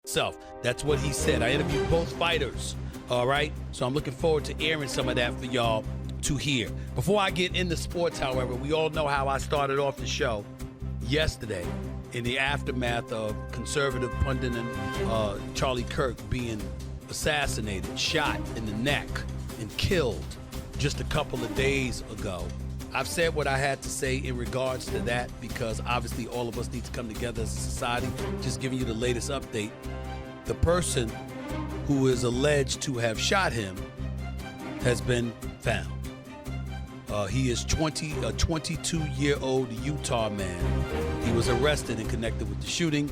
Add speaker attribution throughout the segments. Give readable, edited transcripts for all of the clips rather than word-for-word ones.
Speaker 1: self. That's what he said. I interviewed both fighters, all right? So I'm looking forward to airing some of that for y'all to hear. Before I get into sports, however, we all know how I started off the show yesterday in the aftermath of conservative pundit and Charlie Kirk being assassinated, shot in the neck, and killed just a couple of days ago. I've said what I had to say in regards to that because obviously all of us need to come together as a society. Just giving you the latest update. The person who is alleged to have shot him has been found. He is a 22-year-old Utah man. He was arrested and connected with the shooting.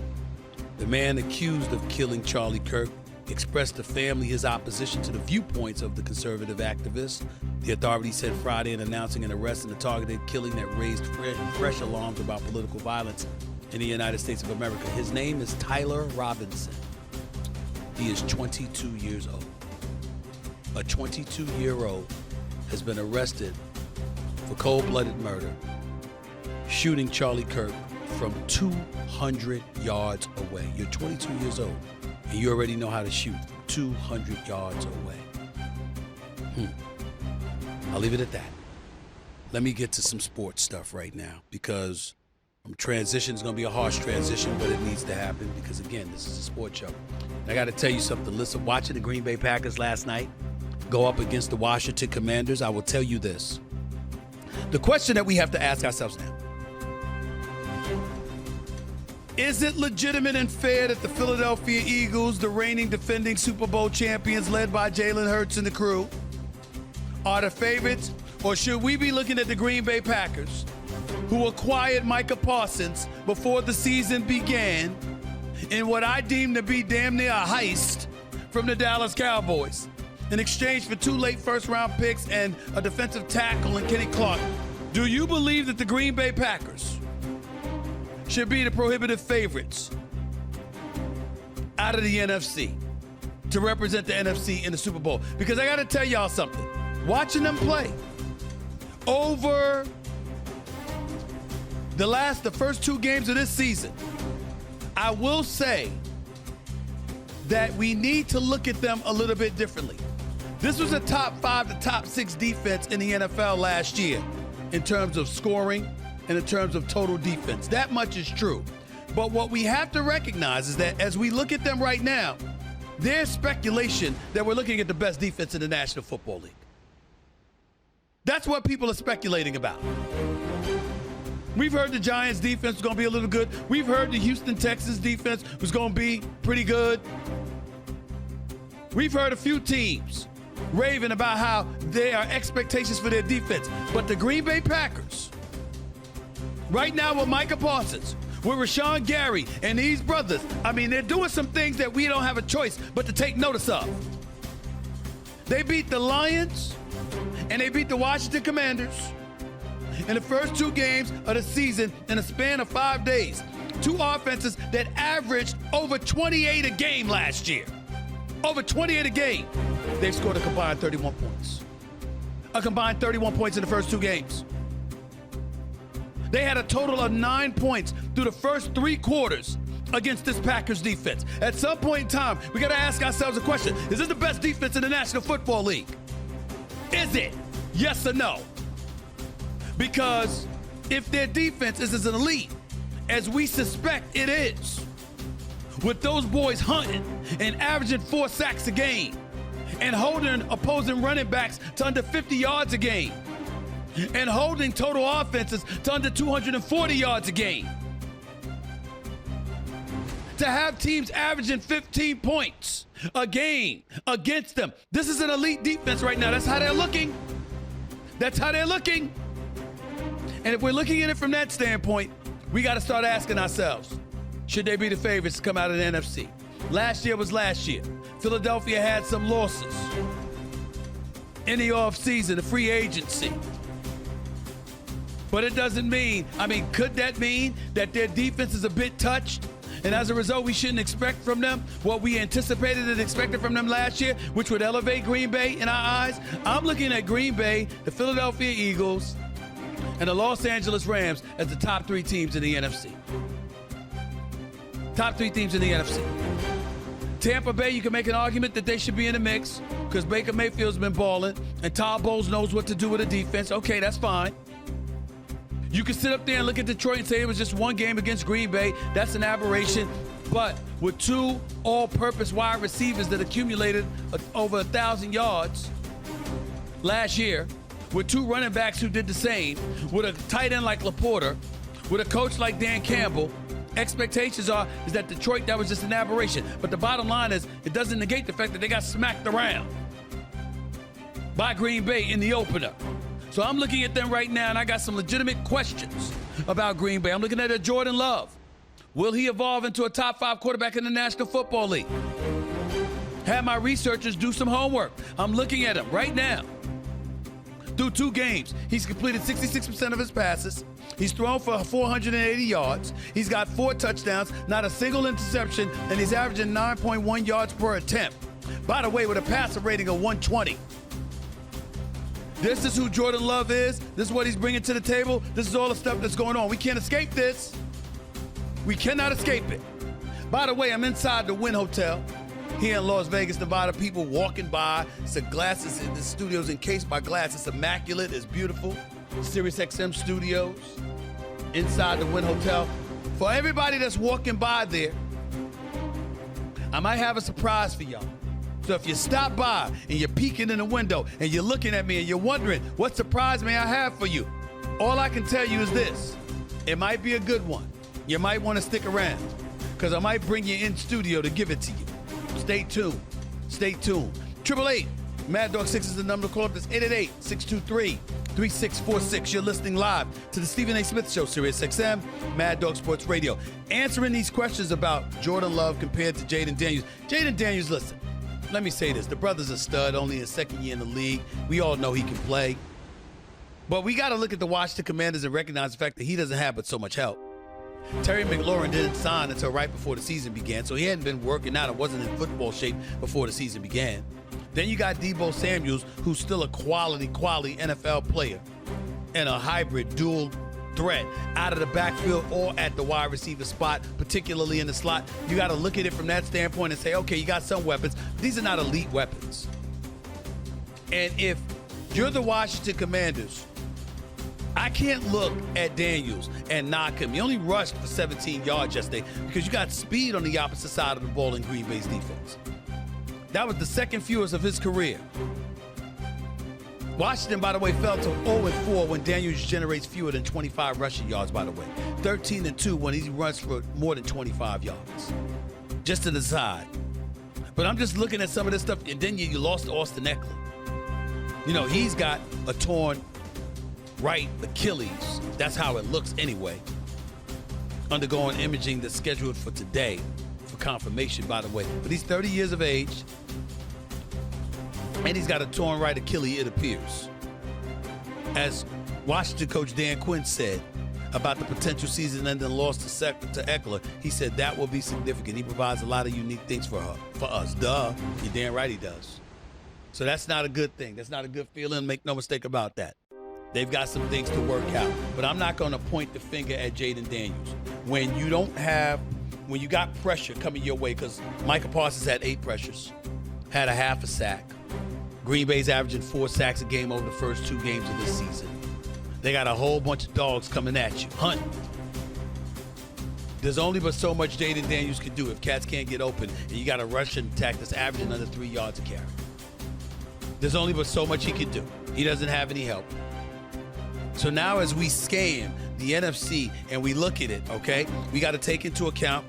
Speaker 1: The man accused of killing Charlie Kirk expressed to family his opposition to the viewpoints of the conservative activists. The authorities said Friday in announcing an arrest and a targeted killing that raised fresh alarms about political violence in the United States of America. His name is Tyler Robinson. He is 22 years old. A 22-year-old has been arrested for cold-blooded murder, shooting Charlie Kirk from 200 yards away. You're 22 years old, and you already know how to shoot 200 yards away. I'll leave it at that. Let me get to some sports stuff right now because transition is going to be a harsh transition, but it needs to happen because, again, this is a sports show. And I got to tell you something. Listen, watching the Green Bay Packers last night go up against the Washington Commanders, I will tell you this. The question that we have to ask ourselves now, is it legitimate and fair that the Philadelphia Eagles, the reigning defending Super Bowl champions led by Jalen Hurts and the crew, are the favorites? Or should we be looking at the Green Bay Packers, who acquired Micah Parsons before the season began in what I deem to be damn near a heist from the Dallas Cowboys in exchange for 2 late first-round picks and a defensive tackle in Kenny Clark? Do you believe that the Green Bay Packers should be the prohibitive favorites out of the NFC to represent the NFC in the Super Bowl? Because I got to tell y'all something. Watching them play over the first 2 games of this season, I will say that we need to look at them a little bit differently. This was a top 5 to top 6 defense in the NFL last year in terms of scoring and in terms of total defense. That much is true. But what we have to recognize is that as we look at them right now, there's speculation that we're looking at the best defense in the National Football League. That's what people are speculating about. We've heard the Giants defense was going to be a little good. We've heard the Houston Texans defense was going to be pretty good. We've heard a few teams raving about how there are expectations for their defense. But the Green Bay Packers, right now with Micah Parsons, with Rashawn Gary and these brothers, I mean, they're doing some things that we don't have a choice but to take notice of. They beat the Lions and they beat the Washington Commanders in the first 2 games of the season in a span of 5 days. 2 offenses that averaged over 28 a game last year. Over 28 a game. They've scored a combined 31 points. A combined 31 points in the first 2 games. They had a total of 9 points through the first 3 quarters against this Packers defense. At some point in time, we got to ask ourselves a question. Is this the best defense in the National Football League? Is it? Yes or no? Because if their defense is as elite as we suspect it is, with those boys hunting and averaging 4 sacks a game and holding opposing running backs to under 50 yards a game and holding total offenses to under 240 yards a game, to have teams averaging 15 points a game against them. This is an elite defense right now. That's how they're looking. That's how they're looking. And if we're looking at it from that standpoint, we got to start asking ourselves, should they be the favorites to come out of the NFC? Last year was last year. Philadelphia had some losses in the offseason, the free agency. But it doesn't mean, could that mean that their defense is a bit touched? And as a result, we shouldn't expect from them what we anticipated and expected from them last year, which would elevate Green Bay in our eyes? I'm looking at Green Bay, the Philadelphia Eagles, and the Los Angeles Rams as the top 3 teams in the NFC. Top 3 teams in the NFC. Tampa Bay, you can make an argument that they should be in the mix because Baker Mayfield's been balling and Todd Bowles knows what to do with the defense. Okay, that's fine. You can sit up there and look at Detroit and say it was just one game against Green Bay. That's an aberration. But with two all-purpose wide receivers that accumulated over 1,000 yards last year, with two running backs who did the same, with a tight end like Laporta, with a coach like Dan Campbell, expectations is that Detroit, that was just an aberration. But the bottom line is, it doesn't negate the fact that they got smacked around by Green Bay in the opener. So I'm looking at them right now, and I got some legitimate questions about Green Bay. I'm looking at Jordan Love. Will he evolve into a top 5 quarterback in the National Football League? Had my researchers do some homework. I'm looking at him right now. Through 2 games, he's completed 66% of his passes. He's thrown for 480 yards. He's got 4 touchdowns, not a single interception, and he's averaging 9.1 yards per attempt. By the way, with a passer rating of 120. This is who Jordan Love is. This is what he's bringing to the table. This is all the stuff that's going on. We can't escape this. We cannot escape it. By the way, I'm inside the Wynn Hotel here in Las Vegas, Nevada. People walking by. It's the glasses in the studio's encased by glass. It's immaculate. It's beautiful. Sirius XM studios inside the Wynn Hotel. For everybody that's walking by there, I might have a surprise for y'all. So if you stop by and you're peeking in the window and you're looking at me and you're wondering what surprise may I have for you, all I can tell you is this. It might be a good one. You might want to stick around because I might bring you in studio to give it to you. Stay tuned. Stay tuned. 888 Mad Dog 6 is the number to call up. That's 888-623-3646. You're listening live to the Stephen A. Smith Show, Sirius XM, Mad Dog Sports Radio. Answering these questions about Jordan Love compared to Jaden Daniels. Jaden Daniels, listen, let me say this. The brother's a stud, only his second year in the league. We all know he can play. But we got to look at the Washington Commanders and recognize the fact that he doesn't have but so much help. Terry McLaurin didn't sign until right before the season began, so he hadn't been working out and wasn't in football shape before the season began. Then you got Deebo Samuels, who's still a quality NFL player and a hybrid dual threat out of the backfield or at the wide receiver spot, particularly in the slot. You got to look at it from that standpoint and say, okay, you got some weapons. These are not elite weapons. And if you're the Washington Commanders, I can't look at Daniels and knock him. He only rushed for 17 yards yesterday because you got speed on the opposite side of the ball in Green Bay's defense. That was the second fewest of his career. Washington, by the way, fell to 0-4 when Daniels generates fewer than 25 rushing yards, by the way. 13-2 when he runs for more than 25 yards. Just to the side. But I'm just looking at some of this stuff, and then you lost Austin Eckler. You know, he's got a torn right Achilles. That's how it looks anyway. Undergoing imaging that's scheduled for today for confirmation, by the way. But he's 30 years of age, and he's got a torn right Achilles, it appears. As Washington coach Dan Quinn said about the potential season-ending loss to Eckler, he said that will be significant. He provides a lot of unique things for us. Duh. You're damn right he does. So that's not a good thing. That's not a good feeling. Make no mistake about that. They've got some things to work out. But I'm not going to point the finger at Jaden Daniels. When you got pressure coming your way, because Micah Parsons had 8 pressures, had a half a sack. Green Bay's averaging 4 sacks a game over the first 2 games of this season. They got a whole bunch of dogs coming at you, hunting. There's only but so much Jaden Daniels can do if cats can't get open, and you got a rushing attack that's averaging under 3 yards a carry. There's only but so much he can do. He doesn't have any help. So now as we scan the NFC and we look at it, okay, we got to take into account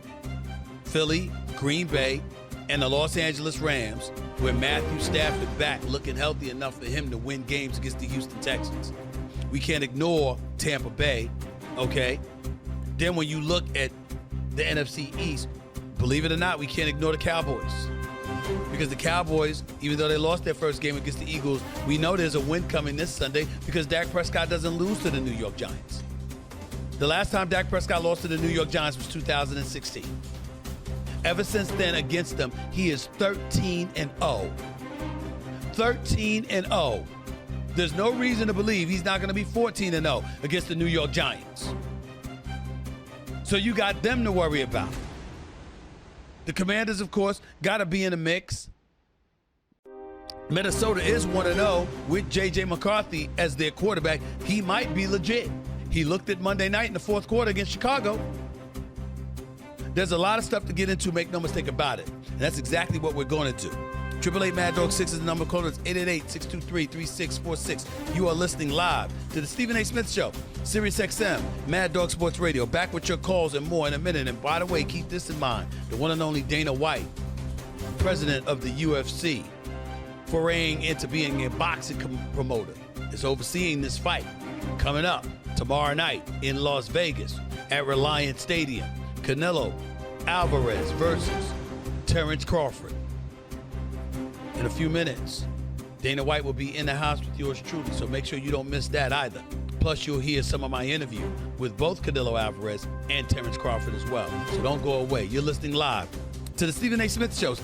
Speaker 1: Philly, Green Bay, and the Los Angeles Rams, where Matthew Stafford back looking healthy enough for him to win games against the Houston Texans. We can't ignore Tampa Bay, okay? Then when you look at the NFC East, believe it or not, we can't ignore the Cowboys. Because the Cowboys, even though they lost their first game against the Eagles, we know there's a win coming this Sunday because Dak Prescott doesn't lose to the New York Giants. The last time Dak Prescott lost to the New York Giants was 2016. Ever since then, against them, he is 13-0. 13-0. There's no reason to believe he's not going to be 14-0 against the New York Giants. So you got them to worry about. The Commanders, of course, got to be in the mix. Minnesota is 1-0 with J.J. McCarthy as their quarterback. He might be legit. He looked at Monday night in the fourth quarter against Chicago. There's a lot of stuff to get into, make no mistake about it. And that's exactly what we're going to do. 888 Mad Dog 6 is the number. Call us 888-623-3646. You are listening live to the Stephen A. Smith Show, Sirius XM, Mad Dog Sports Radio. Back with your calls and more in a minute. And by the way, keep this in mind. The one and only Dana White, president of the UFC, foraying into being a boxing promoter, is overseeing this fight coming up tomorrow night in Las Vegas at Reliant Stadium. Canelo Alvarez versus Terrence Crawford. In a few minutes, Dana White will be in the house with yours truly, so make sure you don't miss that either. Plus, you'll hear some of my interview with both Canelo Alvarez and Terrence Crawford as well. So don't go away. You're listening live to the Stephen A. Smith Show,